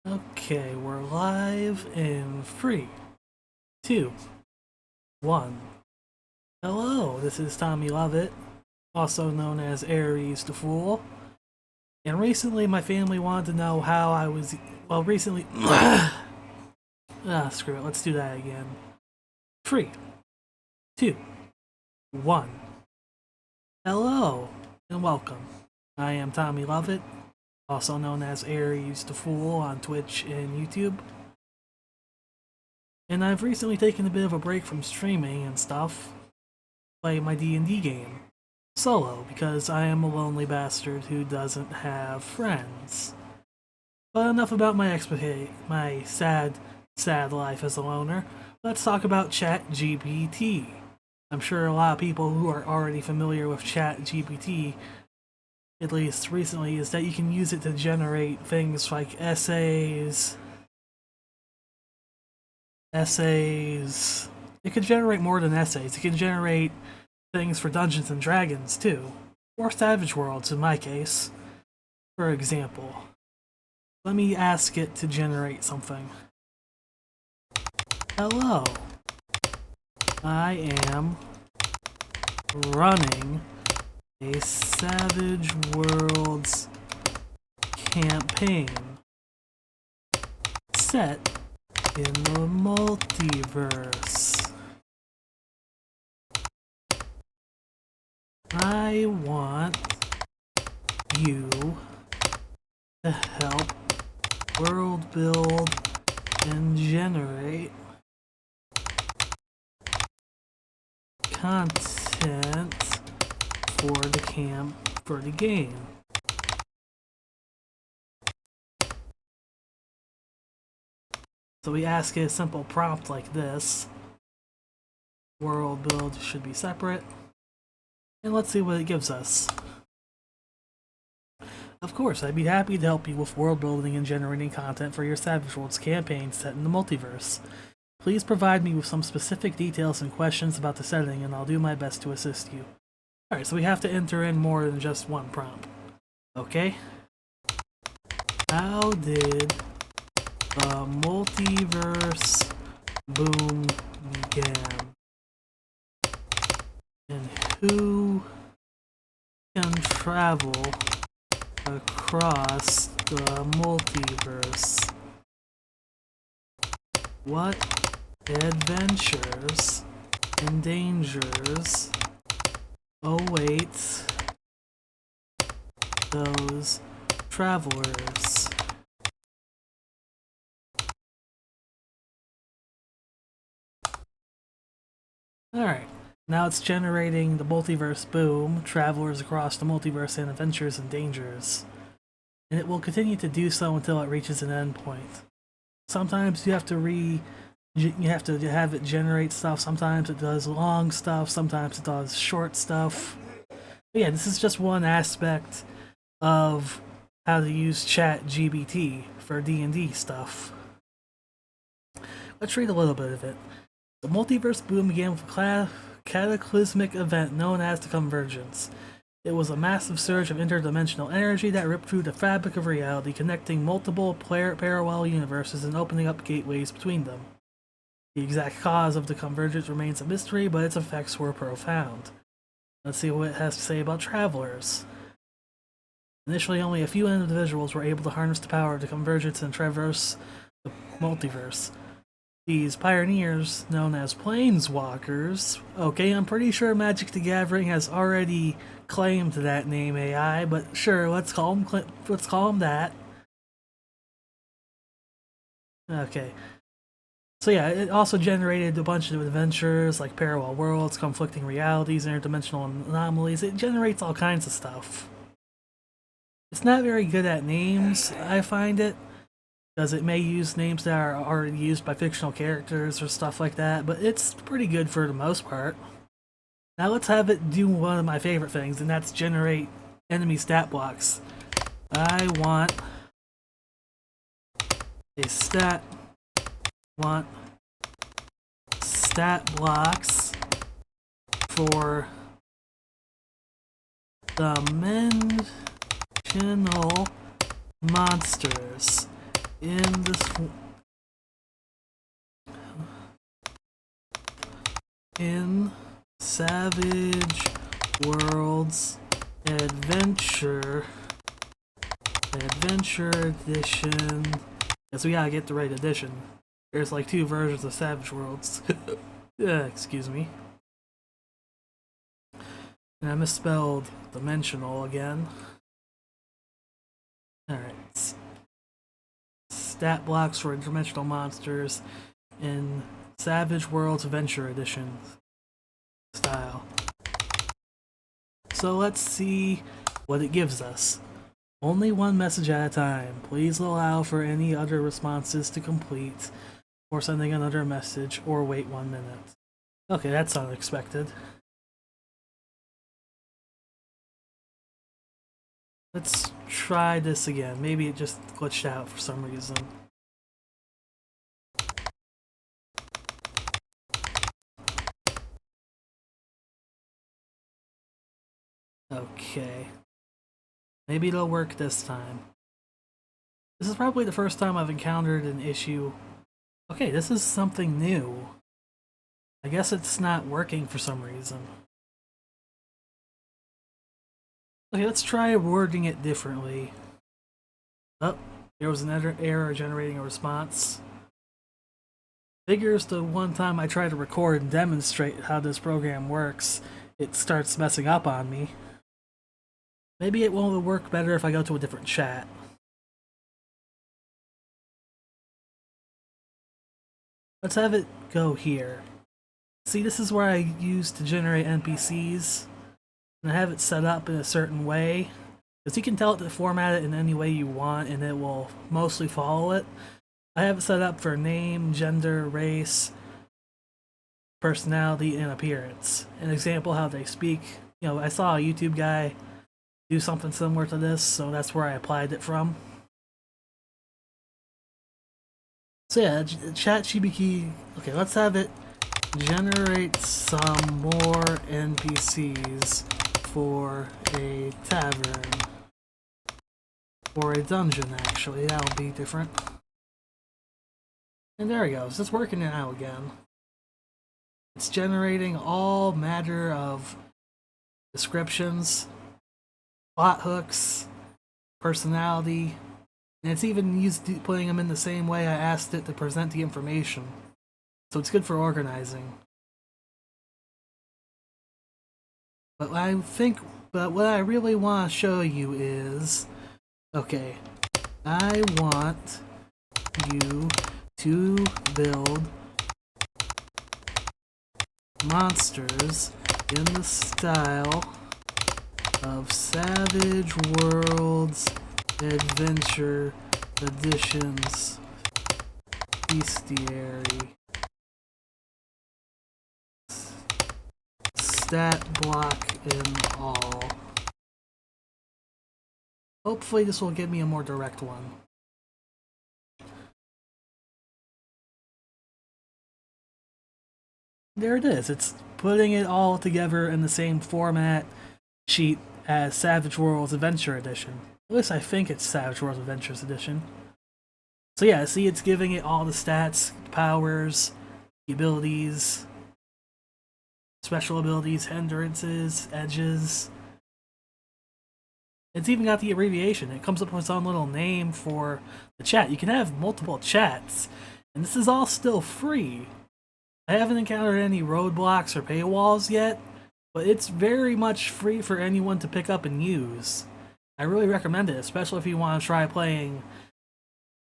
Okay, we're live in 3, 2, 1. Hello, this is Tommy Lovett, also known as Aries the Fool. And recently my family wanted to know how I was... Well, recently... screw it, let's do that again. 3, 2, 1. Hello, and welcome. I am Tommy Lovett, also known as Aries the Fool on Twitch and YouTube. And I've recently taken a bit of a break from streaming and stuff, play my D&D game, solo, because I am a lonely bastard who doesn't have friends. But enough about my sad life as a loner. Let's talk about ChatGPT. I'm sure a lot of people who are already familiar with ChatGPT, at least recently, is that you can use it to generate things like essays. It can generate more than essays. It can generate things for Dungeons and Dragons too, or Savage Worlds in my case. For example, let me ask it to generate something. Hello, I am running a Savage Worlds campaign set in the multiverse. I want you to help world build and generate content for the game. So we ask it a simple prompt like this. World build should be separate. And let's see what it gives us. Of course, I'd be happy to help you with world building and generating content for your Savage Worlds campaign set in the multiverse. Please provide me with some specific details and questions about the setting, and I'll do my best to assist you. Alright, so we have to enter in more than just one prompt. Okay? How did the multiverse boom began? And who can travel across the multiverse? What adventures and dangers await those travelers? Alright, now it's generating the multiverse boom, travelers across the multiverse and adventures and dangers. And it will continue to do so until it reaches an endpoint. Sometimes you have to have it generate stuff, sometimes it does long stuff, sometimes it does short stuff. But yeah, this is just one aspect of how to use ChatGPT for D&D stuff. Let's read a little bit of it. The multiverse boom began with a cataclysmic event known as the Convergence. It was a massive surge of interdimensional energy that ripped through the fabric of reality, connecting multiple parallel universes and opening up gateways between them. The exact cause of the convergence remains a mystery, but its effects were profound. Let's see what it has to say about travelers. Initially, only a few individuals were able to harness the power of the convergence and traverse the multiverse. These pioneers, known as planeswalkers. Okay, I'm pretty sure Magic the Gathering has already claimed that name AI, but sure, let's call them that. Okay. So yeah, it also generated a bunch of adventures like parallel worlds, conflicting realities, interdimensional anomalies. It generates all kinds of stuff. It's not very good at names, I find it, because it may use names that are already used by fictional characters or stuff like that, but it's pretty good for the most part. Now let's have it do one of my favorite things, and that's generate enemy stat blocks. I want stat blocks for dimensional monsters. in this in Savage Worlds Adventure Edition. Guess we gotta get the right edition. There's like 2 versions of Savage Worlds. Excuse me. And I misspelled dimensional again. Alright. Stat blocks for interdimensional monsters in Savage Worlds Adventure Edition style. So let's see what it gives us. Only one message at a time. Please allow for any other responses to complete, or sending another message, or wait 1 minute. Okay, that's unexpected. Let's try this again. Maybe it just glitched out for some reason. Okay. Maybe it'll work this time. This is probably the first time I've encountered an issue. Okay, this is something new. I guess it's not working for some reason. Okay, let's try wording it differently. Oh, there was another error generating a response. Figures the one time I try to record and demonstrate how this program works, it starts messing up on me. Maybe it will work better if I go to a different chat. Let's have it go here. See, this is where I use to generate NPCs. And I have it set up in a certain way. Because you can tell it to format it in any way you want and it will mostly follow it. I have it set up for name, gender, race, personality, and appearance. An example how they speak. You know, I saw a YouTube guy do something similar to this, so that's where I applied it from. So yeah, ChatGPT. Okay, let's have it generate some more NPCs for a tavern. Or a dungeon, actually. That'll be different. And there it goes. It's working now again. It's generating all matter of descriptions, plot hooks, personality, and it's even used putting them in the same way I asked it to present the information. So it's good for organizing. But what I really want to show you is, okay, I want you to build monsters in the style of Savage Worlds Adventure Edition's Bestiary. Stat block and all. Hopefully this will give me a more direct one. There it is. It's putting it all together in the same format sheet as Savage Worlds Adventure Edition. At least I think it's Savage Worlds Adventures Edition. So yeah, see, it's giving it all the stats, powers, the abilities, special abilities, hindrances, edges. It's even got the abbreviation. It comes up with its own little name for the chat. You can have multiple chats, and this is all still free. I haven't encountered any roadblocks or paywalls yet, but it's very much free for anyone to pick up and use. I really recommend it, especially if you want to try playing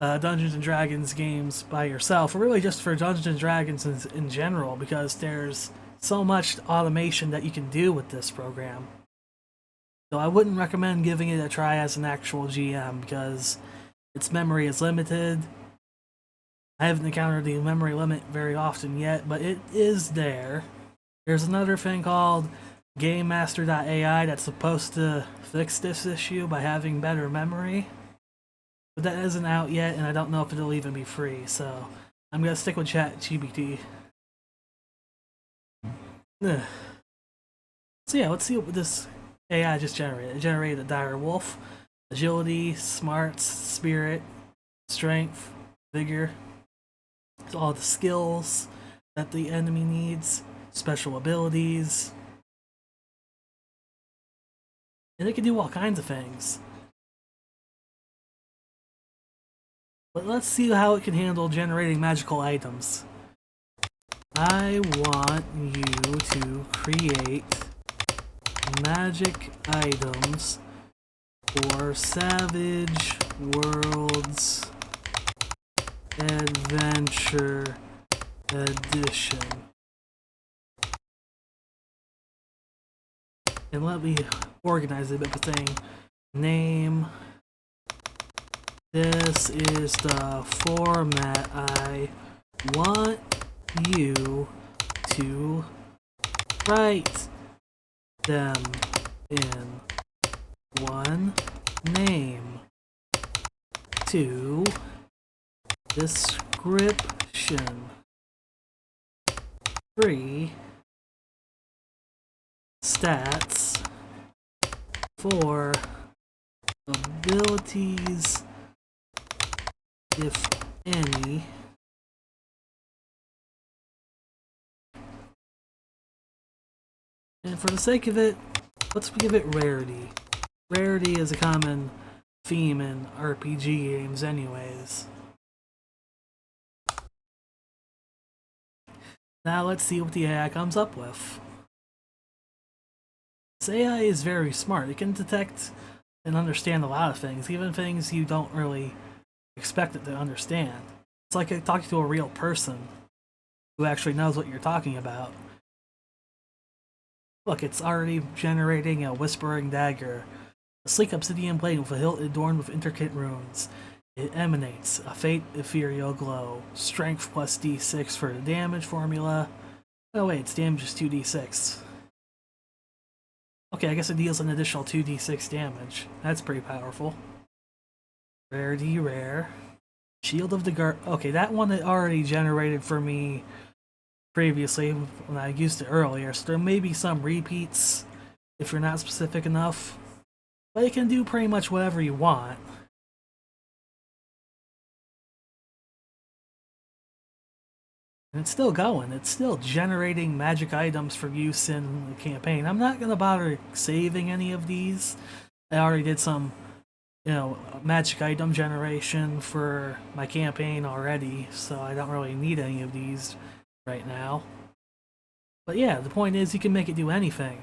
Dungeons & Dragons games by yourself, or really just for Dungeons & Dragons in general, because there's so much automation that you can do with this program. So I wouldn't recommend giving it a try as an actual GM, because its memory is limited. I haven't encountered the memory limit very often yet, but it is there. There's another thing called GameMaster.ai that's supposed to fix this issue by having better memory. But that isn't out yet, and I don't know if it'll even be free, so I'm gonna stick with ChatGPT. So yeah, let's see what this AI just generated. It generated a dire wolf, agility, smarts, spirit, strength, vigor, all the skills that the enemy needs, special abilities, and it can do all kinds of things. But let's see how it can handle generating magical items. I want you to create magic items for Savage Worlds Adventure Edition. And let me organize it a bit by saying name. This is the format I want you to write them in. 1. Name. 2. Description. 3. Stats. 4. Abilities, if any. And for the sake of it, let's give it rarity. Rarity is a common theme in RPG games anyways. Now let's see what the AI comes up with. This AI is very smart. It can detect and understand a lot of things, even things you don't really expect it to understand. It's like talking to a real person who actually knows what you're talking about. Look, it's already generating a whispering dagger. A sleek obsidian blade with a hilt adorned with intricate runes. It emanates a faint ethereal glow. Strength plus d6 for the damage formula. Oh wait, its damage is 2d6. Okay, I guess it deals an additional 2d6 damage. That's pretty powerful. Rarity, rare. Shield of the Guard. Okay, that one it already generated for me previously when I used it earlier, so there may be some repeats if you're not specific enough. But it can do pretty much whatever you want. And it's still going. It's still generating magic items for use in the campaign. I'm not going to bother saving any of these. I already did some, magic item generation for my campaign already, so I don't really need any of these right now. But yeah, the point is you can make it do anything.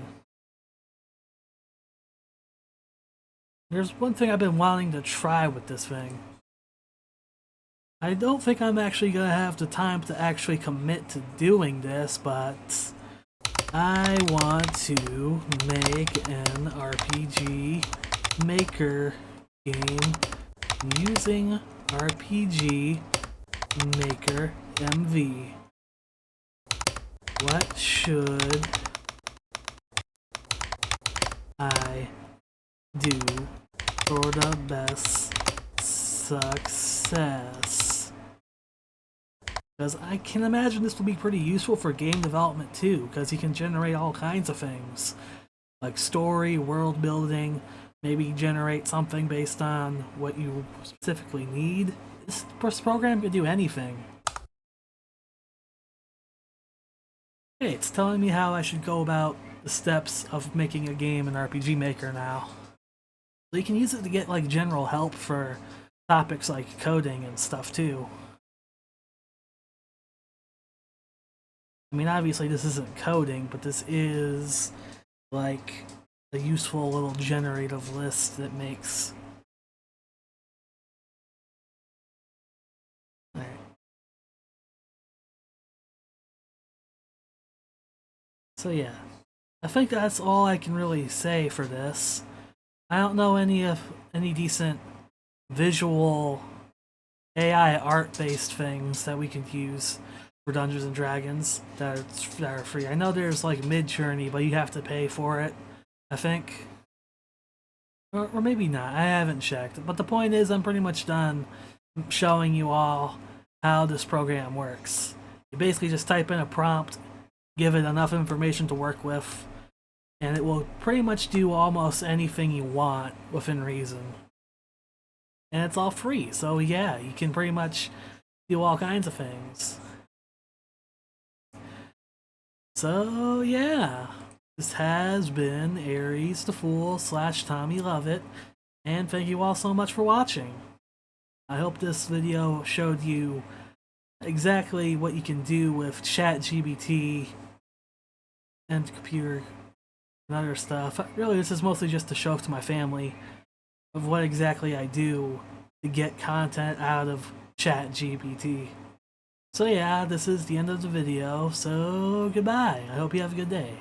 There's one thing I've been wanting to try with this thing. I don't think I'm actually going to have the time to actually commit to doing this, but I want to make an RPG Maker game using RPG Maker MV. What should I do for the best success? Because I can imagine this will be pretty useful for game development too, because you can generate all kinds of things like story, world building, maybe generate something based on what you specifically need. This program can do anything. Okay, it's telling me how I should go about the steps of making a game in RPG Maker now. So you can use it to get like general help for topics like coding and stuff too. I mean, obviously this isn't coding, but this is like a useful little generative list that makes... Alright. So yeah, I think that's all I can really say for this. I don't know any decent visual AI art-based things that we can use for Dungeons and Dragons that are free. I know there's like Midjourney, but you have to pay for it, I think. Or maybe not, I haven't checked. But the point is, I'm pretty much done showing you all how this program works. You basically just type in a prompt, give it enough information to work with, and it will pretty much do almost anything you want within reason. and it's all free. So yeah, you can pretty much do all kinds of things. So yeah, this has been Aries the Fool / Tommy Lovett, and thank you all so much for watching. I hope this video showed you exactly what you can do with ChatGPT and computer and other stuff. Really, this is mostly just to show to my family of what exactly I do to get content out of ChatGPT. So yeah, this is the end of the video, so goodbye. I hope you have a good day.